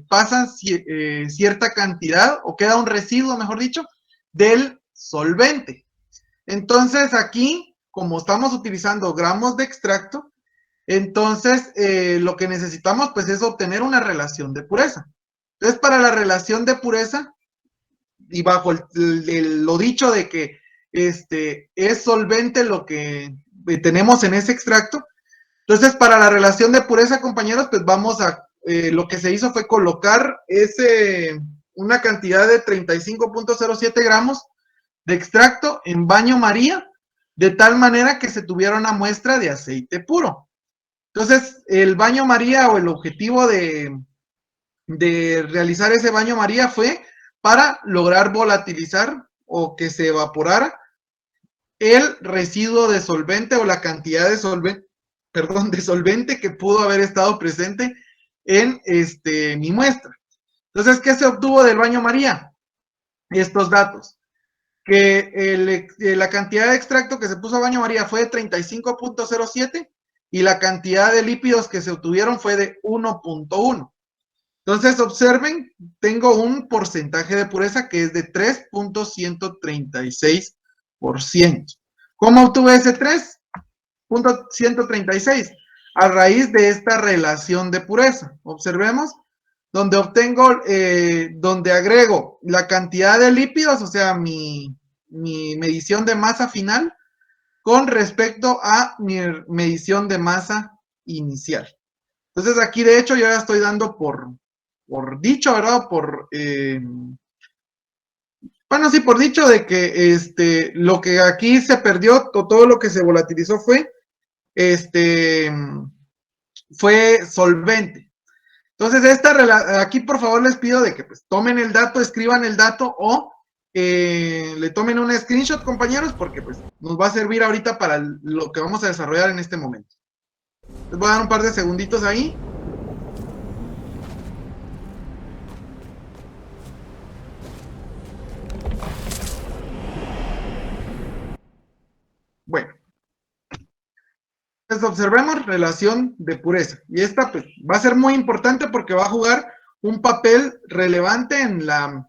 pasan cierta cantidad, o queda un residuo, mejor dicho, del solvente. Entonces aquí, como estamos utilizando gramos de extracto, entonces lo que necesitamos pues es obtener una relación de pureza. Entonces, para la relación de pureza, y bajo lo dicho de que es solvente lo que tenemos en ese extracto, Entonces, para la relación de pureza, compañeros, pues vamos a, lo que se hizo fue colocar una cantidad de 35.07 gramos de extracto en baño María, de tal manera que se tuviera una muestra de aceite puro. Entonces, el baño María o el objetivo de realizar ese baño María fue para lograr volatilizar o que se evaporara el residuo de solvente o la cantidad de solvente que pudo haber estado presente en mi muestra. Entonces, ¿qué se obtuvo del baño María? Estos datos. Que la cantidad de extracto que se puso a baño María fue de 35.07 y la cantidad de lípidos que se obtuvieron fue de 1.1. Entonces, observen, tengo un porcentaje de pureza que es de 3.136%. ¿Cómo obtuve ese 3.136? A raíz de esta relación de pureza. Observemos, donde obtengo, donde agrego la cantidad de lípidos, o sea, mi medición de masa final, con respecto a mi medición de masa inicial. Entonces, aquí, de hecho, yo ya estoy dando por dicho, ¿verdad? Bueno, sí, por dicho de que lo que aquí se perdió, todo lo que se volatilizó fue solvente. Entonces, aquí por favor les pido de que pues tomen el dato, escriban el dato o le tomen un screenshot, compañeros, porque pues nos va a servir ahorita para lo que vamos a desarrollar en este momento. Les voy a dar un par de segunditos ahí. Bueno. Entonces observemos relación de pureza. Y esta pues, va a ser muy importante porque va a jugar un papel relevante en las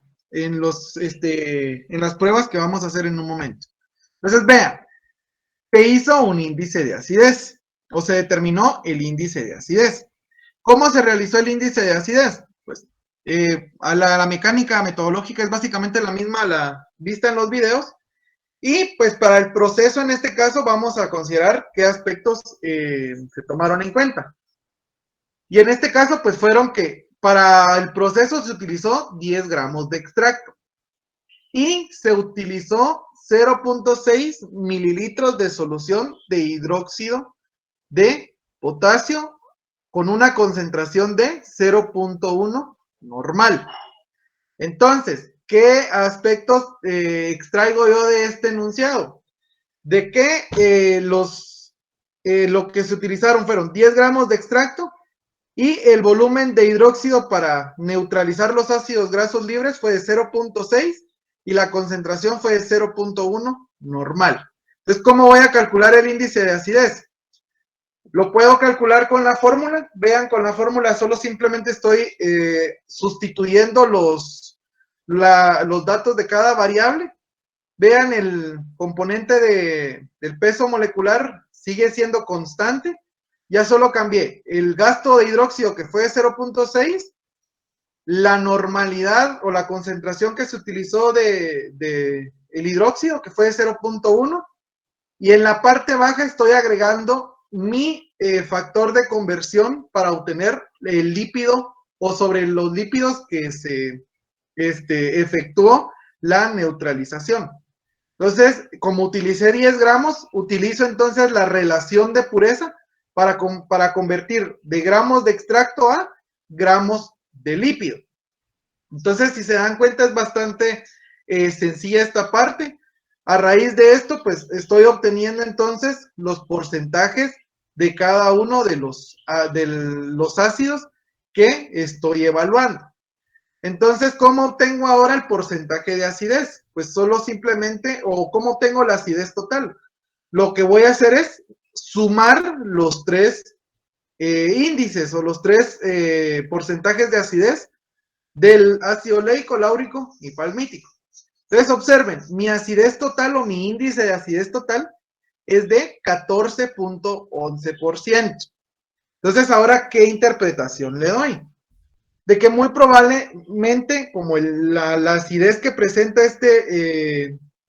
pruebas que vamos a hacer en un momento. Entonces, vean, se hizo un índice de acidez o se determinó el índice de acidez. ¿Cómo se realizó el índice de acidez? Pues la mecánica metodológica es básicamente la misma a la vista en los videos. Y pues para el proceso en este caso vamos a considerar qué aspectos se tomaron en cuenta. Y en este caso pues fueron que para el proceso se utilizó 10 gramos de extracto. Y se utilizó 0.6 mililitros de solución de hidróxido de potasio con una concentración de 0.1 normal. Entonces, ¿qué aspectos extraigo yo de este enunciado? De que lo que se utilizaron fueron 10 gramos de extracto y el volumen de hidróxido para neutralizar los ácidos grasos libres fue de 0.6 y la concentración fue de 0.1 normal. Entonces, ¿cómo voy a calcular el índice de acidez? Lo puedo calcular con la fórmula. Vean, con la fórmula solo simplemente estoy sustituyendo los datos de cada variable. Vean, el componente del peso molecular sigue siendo constante. Ya solo cambié el gasto de hidróxido, que fue de 0.6, la normalidad o la concentración que se utilizó de el hidróxido, que fue de 0.1, y en la parte baja estoy agregando mi factor de conversión para obtener el lípido o sobre los lípidos que se efectuó la neutralización. Entonces, como utilicé 10 gramos, utilizo entonces la relación de pureza para convertir de gramos de extracto a gramos de lípido. Entonces, si se dan cuenta, es bastante sencilla esta parte. A raíz de esto, pues estoy obteniendo entonces los porcentajes de cada uno de los ácidos que estoy evaluando. Entonces, ¿cómo obtengo ahora el porcentaje de acidez? Pues solo simplemente, o ¿cómo obtengo la acidez total? Lo que voy a hacer es sumar los tres índices o los tres porcentajes de acidez del ácido leico, láurico y palmítico. Entonces, observen, mi acidez total o mi índice de acidez total es de 14.11%. Entonces, ahora, ¿qué interpretación le doy? De que muy probablemente, como la acidez que presenta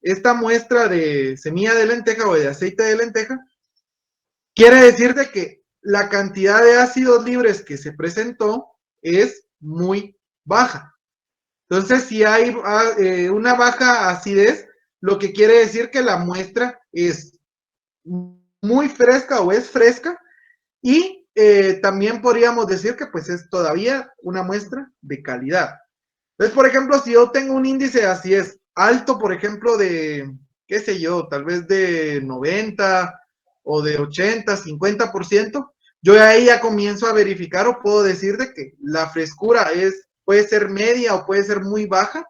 esta muestra de semilla de lenteja o de aceite de lenteja, quiere decir de que la cantidad de ácidos libres que se presentó es muy baja. Entonces, si hay una baja acidez, lo que quiere decir que la muestra es muy fresca o es fresca, y también podríamos decir que pues es todavía una muestra de calidad. Entonces, por ejemplo, si yo tengo un índice de acidez alto, por ejemplo, de, qué sé yo, tal vez de 90 o de 80, 50%, yo ahí ya comienzo a verificar o puedo decir de que la frescura puede ser media o puede ser muy baja,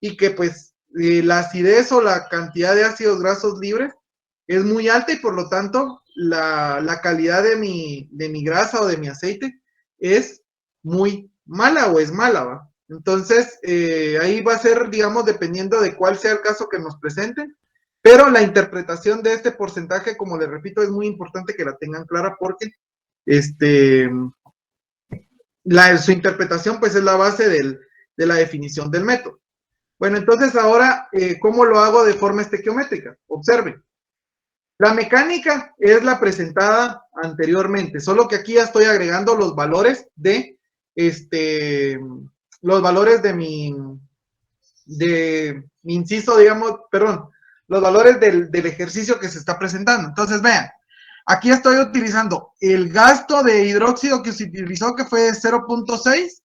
y que pues la acidez o la cantidad de ácidos grasos libres es muy alta, y por lo tanto la calidad de mi grasa o de mi aceite es muy mala o es mala, ¿va? Entonces, ahí va a ser, digamos, dependiendo de cuál sea el caso que nos presenten, pero la interpretación de este porcentaje, como les repito, es muy importante que la tengan clara, porque su interpretación pues es la base de la definición del método. Bueno, entonces ahora, ¿cómo lo hago de forma estequiométrica? Observen. La mecánica es la presentada anteriormente, solo que aquí ya estoy agregando los valores de mi inciso, digamos, perdón, los valores del ejercicio que se está presentando. Entonces, vean, aquí estoy utilizando el gasto de hidróxido que se utilizó, que fue 0.6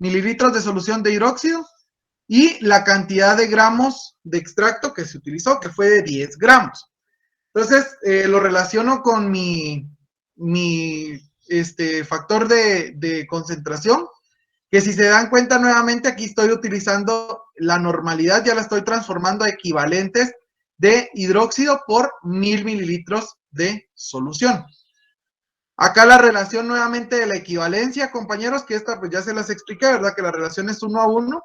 mililitros de solución de hidróxido, y la cantidad de gramos de extracto que se utilizó, que fue de 10 gramos. Entonces, lo relaciono con mi factor de concentración, que si se dan cuenta nuevamente, aquí estoy utilizando la normalidad, ya la estoy transformando a equivalentes de hidróxido por 1000 mililitros de solución. Acá la relación nuevamente de la equivalencia, compañeros, que esta pues ya se las expliqué, ¿verdad? Que la relación es 1 a 1.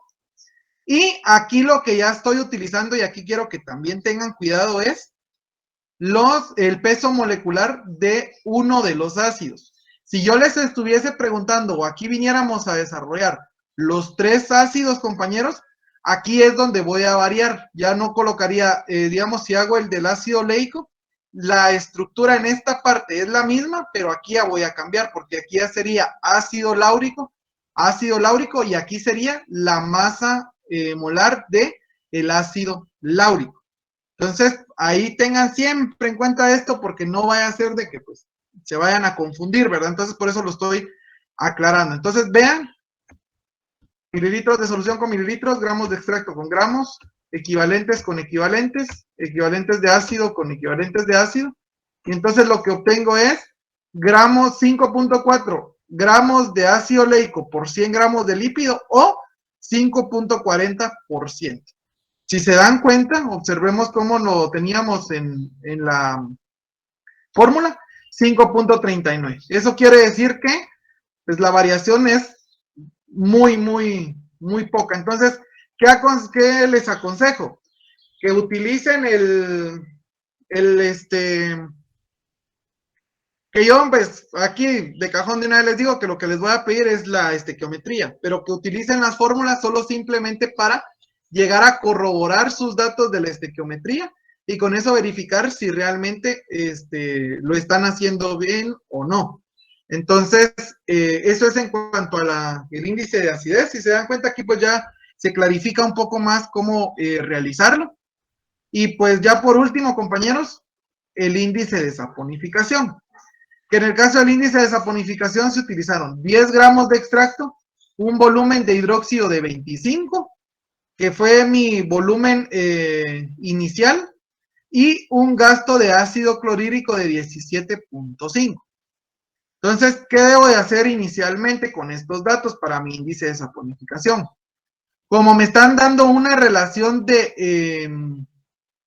Y aquí lo que ya estoy utilizando, y aquí quiero que también tengan cuidado, es el peso molecular de uno de los ácidos. Si yo les estuviese preguntando, o aquí viniéramos a desarrollar los 3 ácidos, compañeros, aquí es donde voy a variar. Ya no colocaría, digamos, si hago el del ácido leico, la estructura en esta parte es la misma, pero aquí ya voy a cambiar, porque aquí ya sería ácido láurico, y aquí sería la masa molar de el ácido láurico. Entonces, ahí tengan siempre en cuenta esto, porque no vaya a ser de que pues se vayan a confundir, ¿verdad? Entonces, por eso lo estoy aclarando. Entonces, vean, mililitros de solución con mililitros, gramos de extracto con gramos, equivalentes con equivalentes, equivalentes de ácido con equivalentes de ácido, y entonces lo que obtengo es 5.4 gramos de ácido leico por 100 gramos de lípido, o 5.40%. Si se dan cuenta, observemos cómo lo teníamos en la fórmula, 5.39. Eso quiere decir que pues, la variación es muy, muy, muy poca. Entonces, ¿qué les aconsejo? Que utilicen que yo, pues, aquí de cajón de una vez les digo que lo que les voy a pedir es la estequiometría, pero que utilicen las fórmulas solo simplemente para llegar a corroborar sus datos de la estequiometría, y con eso verificar si realmente lo están haciendo bien o no. Entonces, eso es en cuanto a el índice de acidez. Si se dan cuenta, aquí pues ya se clarifica un poco más cómo realizarlo. Y pues ya por último, compañeros, el índice de saponificación, que en el caso del índice de saponificación se utilizaron 10 gramos de extracto, un volumen de hidróxido de 25, que fue mi volumen inicial, y un gasto de ácido clorhídrico de 17.5. Entonces, ¿qué debo de hacer inicialmente con estos datos para mi índice de saponificación? Como me están dando una relación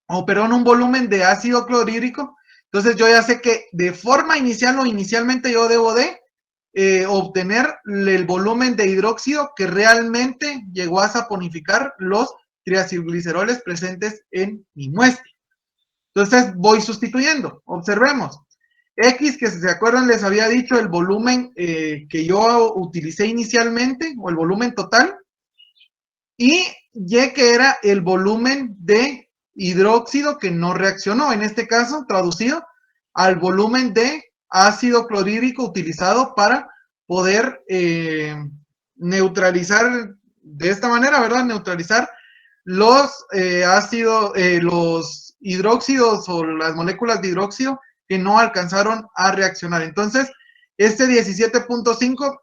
un volumen de ácido clorhídrico, entonces yo ya sé que de forma inicial o inicialmente yo debo de obtener el volumen de hidróxido que realmente llegó a saponificar los triacilgliceroles presentes en mi muestra. Entonces voy sustituyendo. Observemos. X, que si se acuerdan les había dicho el volumen que yo utilicé inicialmente, o el volumen total, y Y, que era el volumen de hidróxido que no reaccionó, en este caso traducido al volumen de ácido clorhídrico utilizado para poder neutralizar de esta manera, ¿verdad? Neutralizar los ácidos, los hidróxidos o las moléculas de hidróxido que no alcanzaron a reaccionar. Entonces, este 17.5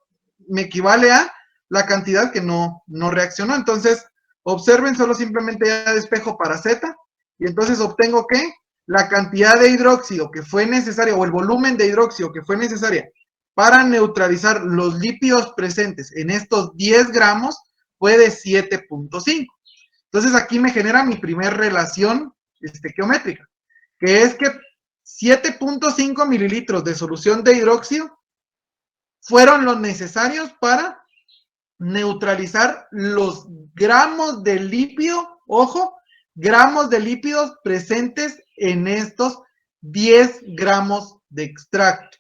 me equivale a la cantidad que no reaccionó. Entonces, observen, solo simplemente ya despejo para Z, y entonces obtengo que la cantidad de hidróxido que fue necesaria, o el volumen de hidróxido que fue necesaria para neutralizar los lípidos presentes en estos 10 gramos fue de 7.5. Entonces aquí me genera mi primer relación geométrica, que es que 7.5 mililitros de solución de hidróxido fueron los necesarios para neutralizar los gramos de lípido, ojo, gramos de lípidos presentes en estos 10 gramos de extracto.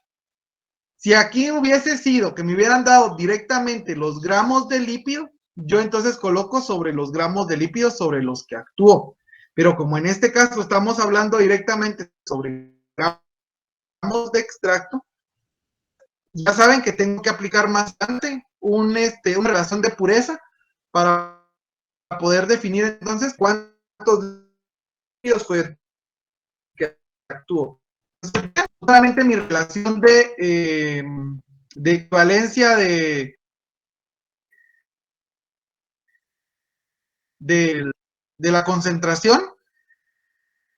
Si aquí hubiese sido que me hubieran dado directamente los gramos de lípido, yo entonces coloco sobre los gramos de lípido sobre los que actúo. Pero como en este caso estamos hablando directamente sobre gramos de extracto, ya saben que tengo que aplicar más adelante una relación de pureza para poder definir entonces cuántos lípidos fue que actúo. Solamente mi relación de equivalencia de la concentración.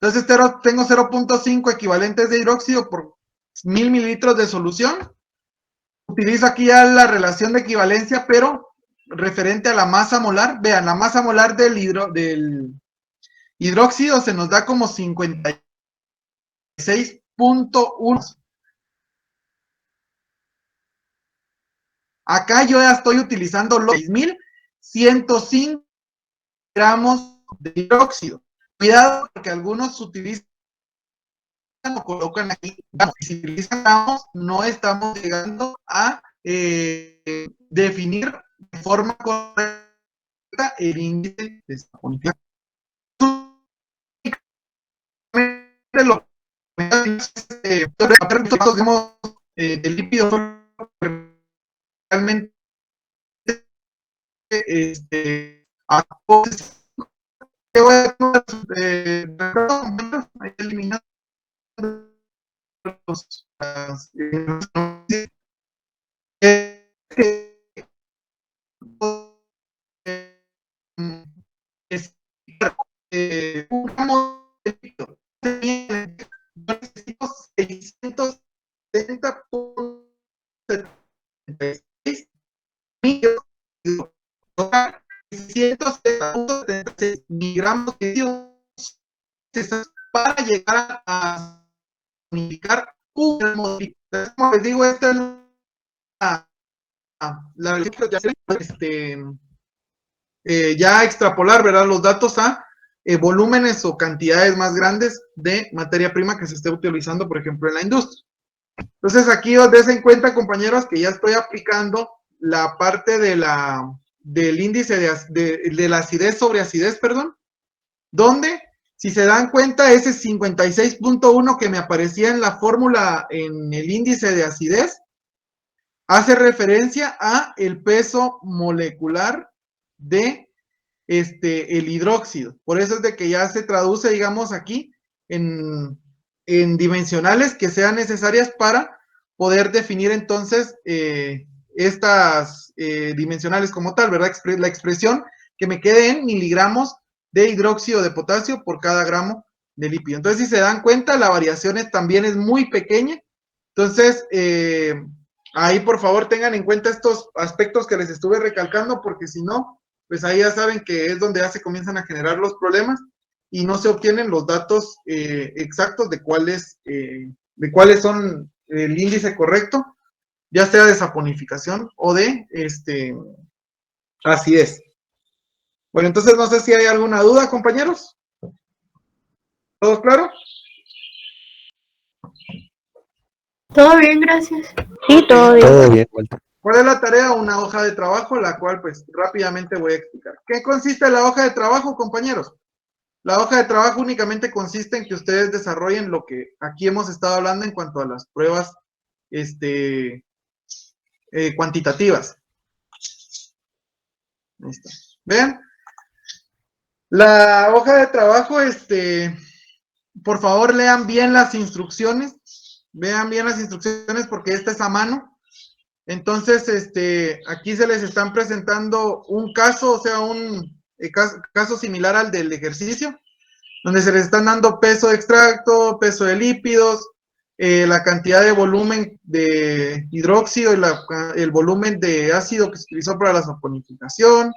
Entonces tengo 0.5 equivalentes de hidróxido por 1000 mililitros de solución. Utilizo aquí ya la relación de equivalencia, pero referente a la masa molar. Vean, la masa molar del hidróxido se nos da como 56.1. Acá yo ya estoy utilizando los 6105 gramos de hidróxido. Cuidado porque algunos utilizan o colocan aquí, si utilizan gramos, no estamos llegando a definir de forma correcta el índice de saponificación. Lo el lípido realmente eliminando un gramo de líquido. Necesito 670.76 miligramos de líquido para llegar a unificar un gramo de líquido. Como les digo, esta es la ya extrapolar, ¿verdad? Los datos a volúmenes o cantidades más grandes de materia prima que se esté utilizando, por ejemplo, en la industria. Entonces, aquí os des en cuenta, compañeros, que ya estoy aplicando la parte de del índice de la acidez sobre acidez, perdón, donde, si se dan cuenta, ese 56.1 que me aparecía en la fórmula en el índice de acidez, hace referencia a el peso molecular de el hidróxido. Por eso es de que ya se traduce, digamos, aquí en dimensionales que sean necesarias para poder definir entonces estas dimensionales como tal, ¿verdad? La expresión que me quede en miligramos de hidróxido de potasio por cada gramo de lípido. Entonces, si se dan cuenta, la variación también es muy pequeña. Entonces, ahí por favor tengan en cuenta estos aspectos que les estuve recalcando, porque si no, pues ahí ya saben que es donde ya se comienzan a generar los problemas y no se obtienen los datos exactos de cuáles son el índice correcto, ya sea de saponificación o de acidez. Bueno, entonces no sé si hay alguna duda, compañeros. ¿Todo claro?
Todo bien, gracias.
Sí, todo bien.
Todo bien, Walter.
¿Cuál es la tarea? Una hoja de trabajo, la cual pues rápidamente voy a explicar. ¿Qué consiste la hoja de trabajo, compañeros? La hoja de trabajo únicamente consiste en que ustedes desarrollen lo que aquí hemos estado hablando en cuanto a las pruebas cuantitativas. Ahí está. Vean, la hoja de trabajo, por favor lean bien las instrucciones, vean bien las instrucciones porque esta es a mano. Entonces, aquí se les están presentando un caso, o sea, un caso similar al del ejercicio, donde se les están dando peso de extracto, peso de lípidos, la cantidad de volumen de hidróxido y el volumen de ácido que se utilizó para la saponificación,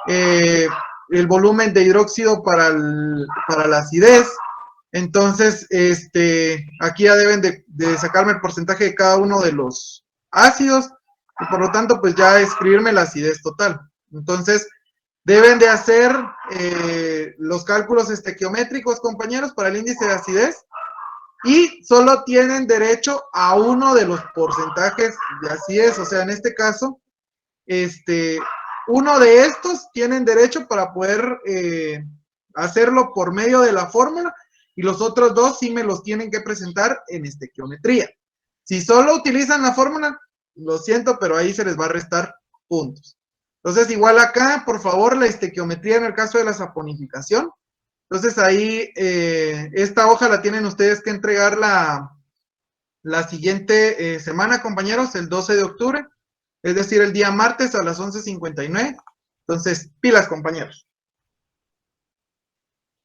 el volumen de hidróxido para la acidez. Entonces, aquí ya deben de sacarme el porcentaje de cada uno de los ácidos y por lo tanto, pues ya escribirme la acidez total. Entonces, deben de hacer los cálculos estequiométricos, compañeros, para el índice de acidez y solo tienen derecho a uno de los porcentajes de acidez. O sea, en este caso, uno de estos tienen derecho para poder hacerlo por medio de la fórmula y los otros dos sí me los tienen que presentar en estequiometría. Si solo utilizan la fórmula, lo siento, pero ahí se les va a restar puntos. Entonces, igual acá, por favor, la estequiometría en el caso de la saponificación. Entonces, ahí, esta hoja la tienen ustedes que entregar la siguiente semana, compañeros, el 12 de octubre, es decir, el día martes a las 11:59. Entonces, pilas, compañeros.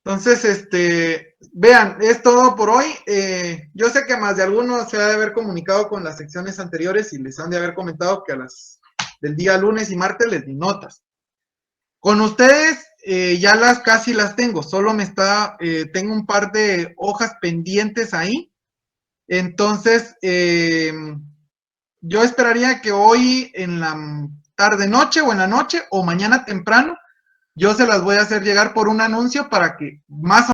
Entonces, vean, es todo por hoy. Yo sé que más de algunos se ha de haber comunicado con las secciones anteriores y les han de haber comentado que del día lunes y martes les di notas. Con ustedes ya casi las tengo, solo tengo un par de hojas pendientes ahí. Entonces, yo esperaría que hoy en la tarde-noche o en la noche o mañana temprano, yo se las voy a hacer llegar por un anuncio para que más